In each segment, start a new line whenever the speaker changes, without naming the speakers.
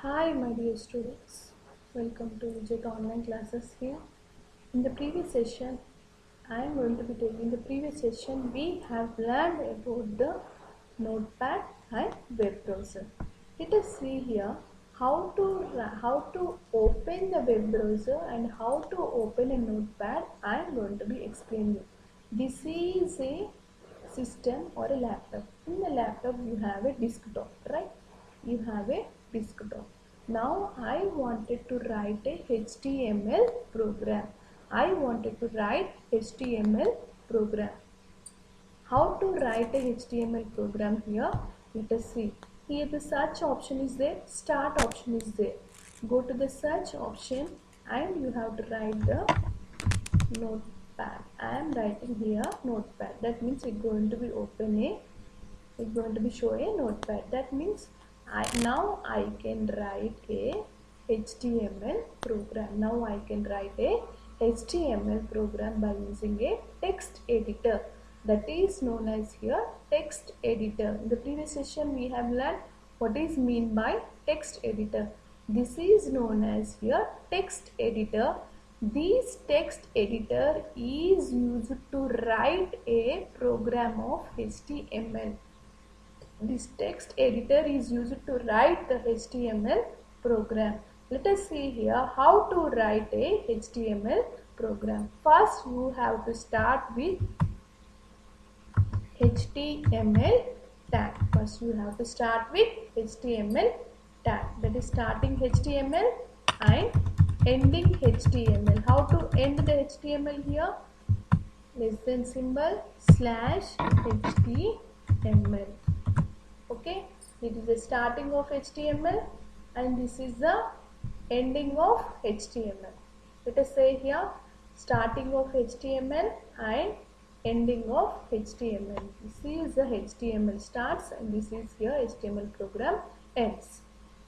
Hi, my dear students. Welcome to Vijay Online Classes here. In the previous session, I am going to be taking the previous session. We have learned about the Notepad and web browser. Let us see here how to open the web browser and how to open a Notepad. I am going to be explaining you. This is a system or a laptop. In the laptop, you have a desktop, right? You have a desktop. Now I wanted to write a HTML program. I wanted to write HTML program. How to write a HTML program here? Let us see. Here the search option is there, start option is there. Go to the search option and you have to write the notepad. I am writing here notepad. That means it's going to be it's going to be show a notepad. That means now I can write a HTML program. Now I can write a HTML program by using a text editor. That is known as here text editor. In the previous session we have learned what is mean by text editor. This is known as here text editor. This text editor is used to write a program of HTML. This text editor is used to write the HTML program. Let us see here how to write a HTML program. First you have to start with HTML tag. First you have to start with HTML tag. That is starting HTML and ending HTML. How to end the HTML here? Less than symbol slash HTML. Okay, it is the starting of HTML and this is the ending of HTML. Let us say here starting of HTML and ending of HTML. This is the HTML starts and this is here HTML program ends.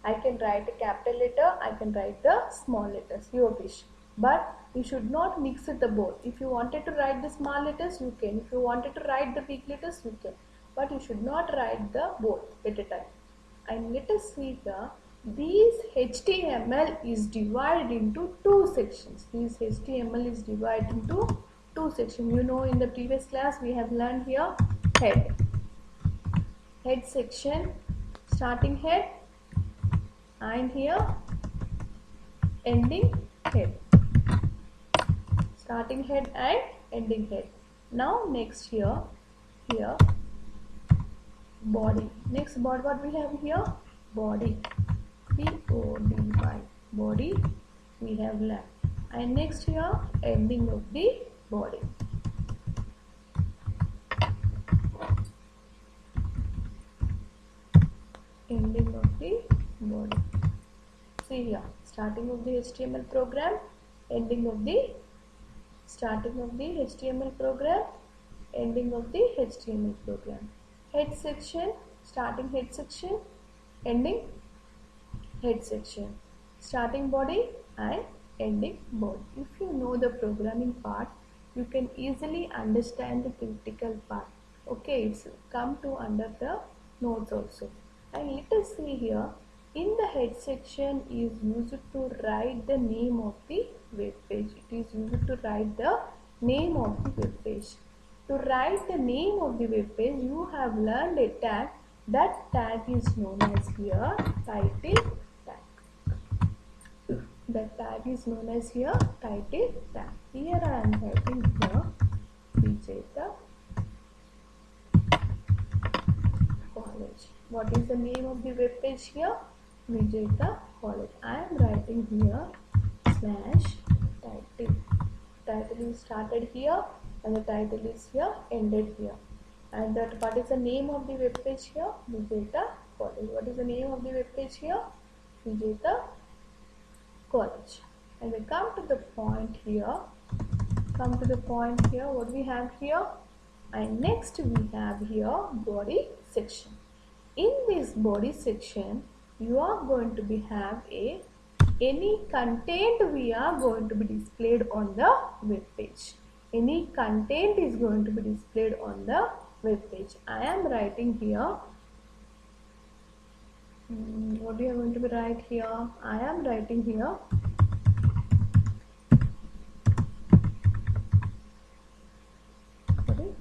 I can write a capital letter, I can write the small letters, your wish. But you should not mix it the both. If you wanted to write the small letters, you can. If you wanted to write the big letters, you can. But you should not write the both at a time. And let us see here, this HTML is divided into two sections. This HTML is divided into two sections. You know, in the previous class we have learned here head section, starting head, and here ending head. Starting head and ending head. Now next here body. Next body, what we have here? Body. B-O-D-Y. Body we have learned. And next here ending of the body. Ending of the body. See here, starting of the HTML program, ending of the starting of the HTML program, ending of the HTML program. Head section, starting head section, ending head section. Starting body and ending body. If you know the programming part, you can easily understand the critical part. Okay, it's come to under the notes also. And let us see here, in the head section is used to write the name of the web page. It is used to write the name of the web page. To write the name of the web page, you have learned a tag. That tag is known as here title tag. That tag is known as here title tag. Here I am writing here Vijayta College. What is the name of the web page here? Vijayta College. I am writing here slash title. Title is started here and the title is here ended here. And that what is the name of the web page here? Vijayta College. What is the name of the web page here? Vijayta College. And we come to the point here. What we have here? And next we have here body section. In this body section, you are going to be have any content we are going to be displayed on the web page. Any content is going to be displayed on the web page. I am writing here What do you going to be write here? I am writing here sorry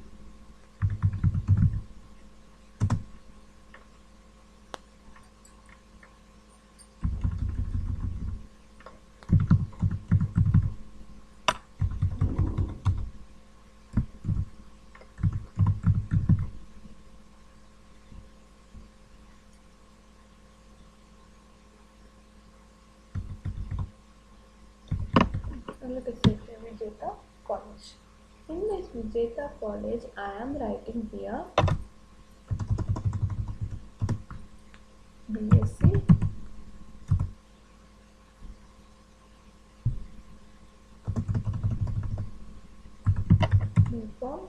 let us say Vijayata College. In this Vijayata College, I am writing here BSc BCom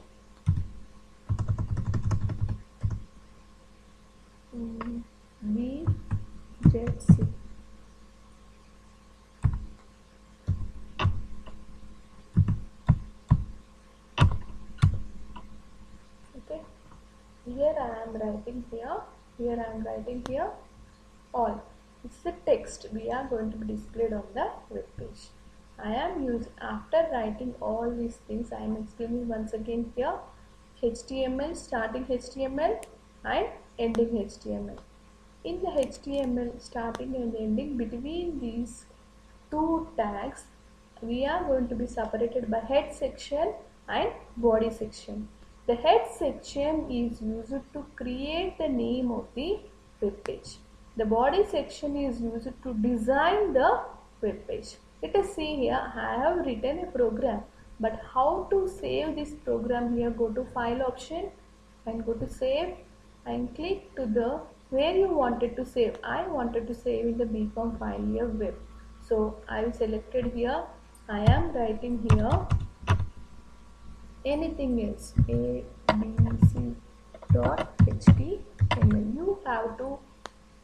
BJC. Okay, here I am writing here all. It's the text we are going to be displayed on the web page. I am using after writing all these things. I am explaining once again here HTML, starting HTML and ending HTML. In the HTML starting and ending, between these two tags we are going to be separated by head section and body section. The head section is used to create the name of the web page. The body section is used to design the web page. Let us see here, I have written a program, but how to save this program here? Go to file option and go to save and click to the where you wanted to save. I wanted to save in the BCom file here web. So I will selected here. I am writing here anything else abc.html. You have to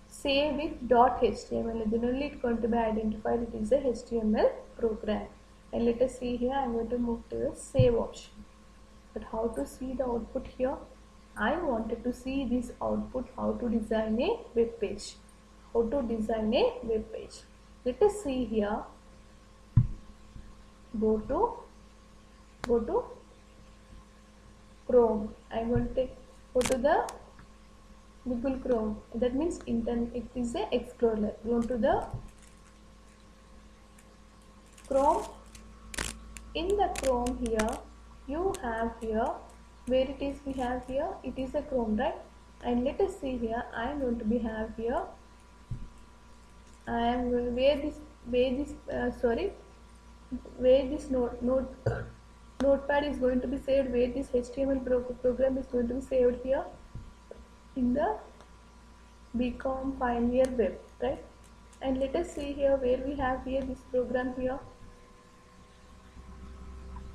save with .html, then only it's going to be identified it is a HTML program. And let us see here, I'm going to move to the save option. But how to see the output here? I wanted to see this output, how to design a web page. How to design a web page. Let us see here. Go to Chrome. I want to go to the Google Chrome. That means internet. It is a explorer. Go to the Chrome. In the Chrome here, you have here where it is. We have here. It is a Chrome, right? And let us see here. I am going to be have here. I am where this notepad is going to be saved, where this HTML program is going to be saved here in the BCom Pioneer web, right? And let us see here where we have here this program here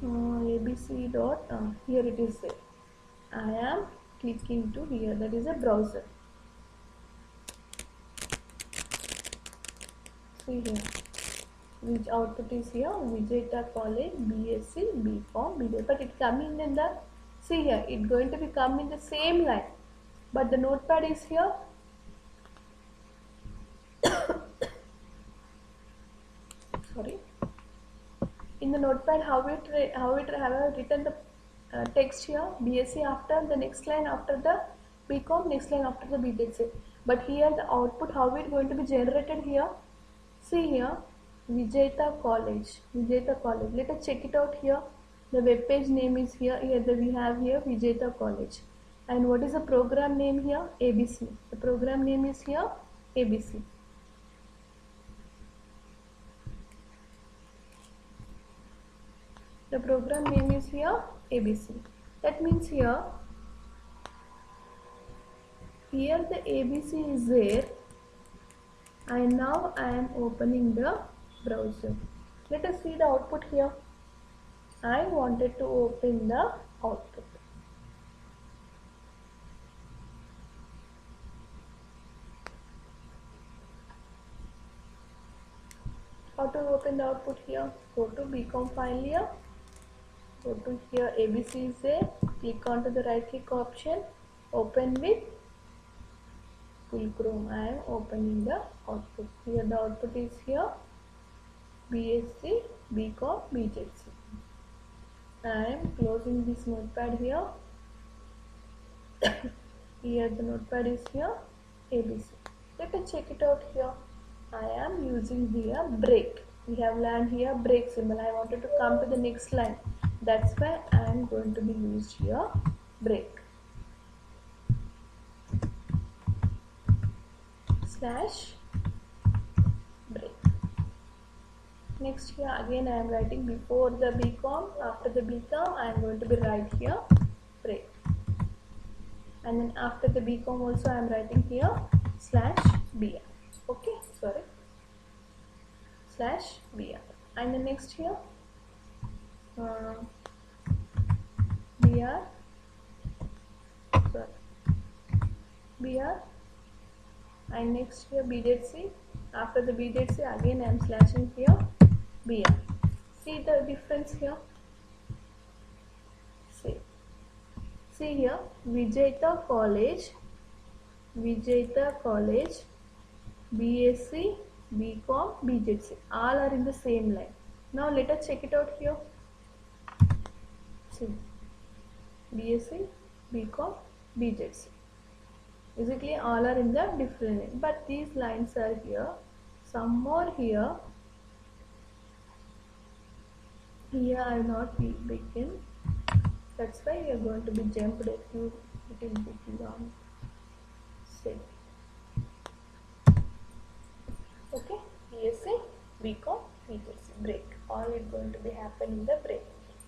abc dot here it is there. I am clicking to here, that is a browser. See here which output is here Vijayata College BSc BCom BDA, but it coming in the, see here it going to be come in the same line, but the notepad is here. Sorry, in the notepad how it have written the text here BSc after the next line after the BCom, next line after the BTech, but here the output how it going to be generated here. See here Vijayata College. Let us check it out here. The web page name is here. Here we have here Vijayata College. And what is the program name here? ABC. The program name is here ABC. The program name is here ABC. That means here the ABC is there. And now I am opening the browser. Let us see the output here. I wanted to open the output. How to open the output here? Go to BCom file here. Go to here ABC is there. Click onto the right click option. Open with Google Chrome. I am opening the output. Here the output is here BSc, BCom, BJC. I am closing this notepad here. Here the notepad is here ABC. Let us check it out here. I am using here break. We have learned here break symbol. I wanted to come to the next line. That's why I am going to be used here break. Slash break. Next here again I am writing before the BCom, after the BCom I am going to be write here break. And then after the BCom also I am writing here slash BR. Okay, sorry. Slash BR. And then next here BR. Sorry. BR. And next here BZC. After the BZC again I am slashing here BR. See the difference here? See here Vijayta College, BSc, BCom, BZC. All are in the same line. Now let us check it out here. See BSc, BCom, BZC. Basically all are in the different line. But these lines are here. Some more here. Here I have not begin. That's why we are going to be jumped a few little bit long. Say. Okay, BSc, BCom, BZC, break. All is going to be happening in the break.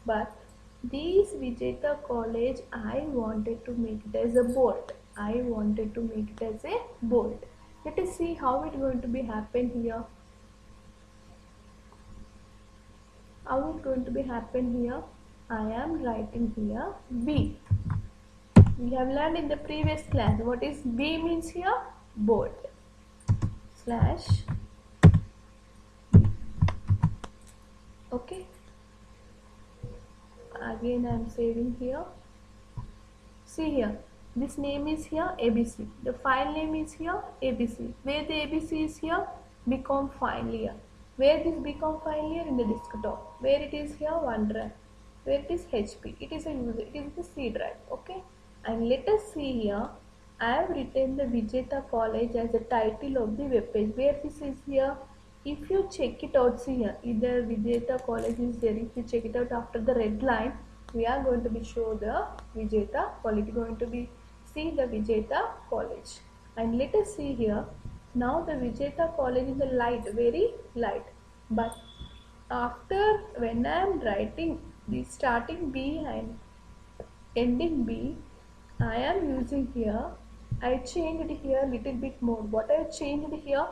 But these Vijayta College, I wanted to make it as a bold. Let us see how it going to be happen here. How it going to be happen here? I am writing here B. We have learned in the previous class what is B means here? Bold. Slash B. Okay. Again I am saving here. See here. This name is here ABC. The file name is here ABC. Where the ABC is here? BCom file here. Where this BCom file here? In the desktop. Where it is here? OneDrive. Where it is HP. It is a user. It is the C drive. Okay. And let us see here. I have written the Vijayta College as a title of the web page. Where this is here? If you check it out, see here. Either Vijayta College is there. If you check it out after the red line, we are going to be show the Vijayta College. Going to be see the Vijayta College. And let us see here. Now the Vijayta College is a light, very light. But after when I am writing the starting B and ending B, I am using here. I changed here little bit more. What I changed here?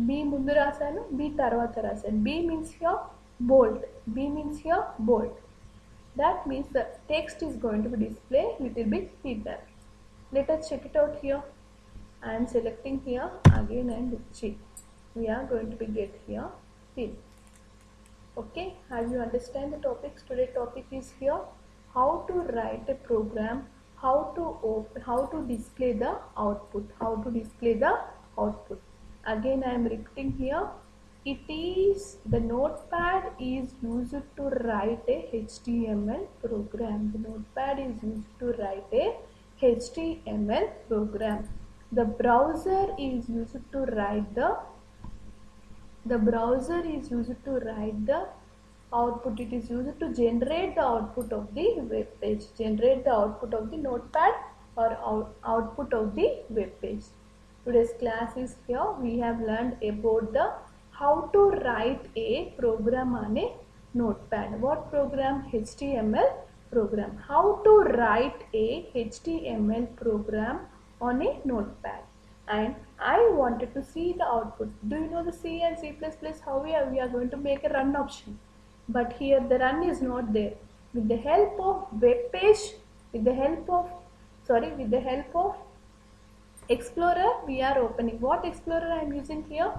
B mundu rasanu, B tarvata rasanu. B means here bold. B means here bold. That means the text is going to be displayed little bit hidden. Let us check it out here. I am selecting here again and check. We are going to be get here fill. Okay, have you understand the topics? Today topic is here how to write a program, how to display the output, Again I am repeating here. It is the notepad is used to write a HTML program. The notepad is used to write a HTML program. The browser is used to write the output. It is used to generate the output of the web page, generate the output of the notepad or output of the web page. Today's class is here. We have learned about the how to write a program on a notepad. What program? HTML program. How to write a HTML program on a notepad. And I wanted to see the output. Do you know the C and C++ how we are going to make a run option? But here the run is not there. With the help of web page, with the help of Explorer, we are opening. What Explorer I am using here?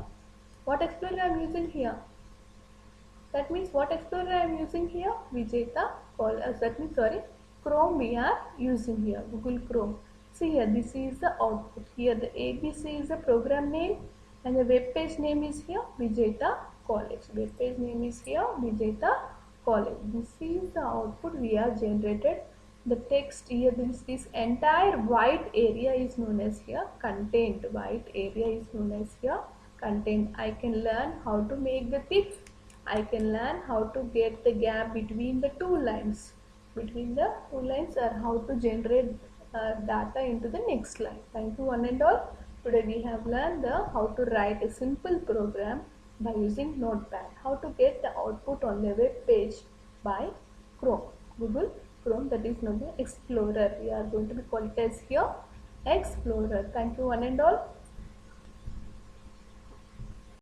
That means what Explorer I am using here? Vijayta College. Chrome we are using here. Google Chrome. See here, this is the output. Here the ABC is the program name and the web page name is here Vijayta College. Web page name is here Vijayta College. This is the output we have generated. The text here, this entire white area is known as here content. White area is known as here content. I can learn how to make the thick. I can learn how to get the gap between the two lines. Between the two lines or how to generate data into the next line. Thank you one and all. Today we have learned how to write a simple program by using Notepad. How to get the output on the web page by Chrome. Google Chrome, that is known as Explorer. We are going to be called it as here Explorer. Thank you one and all.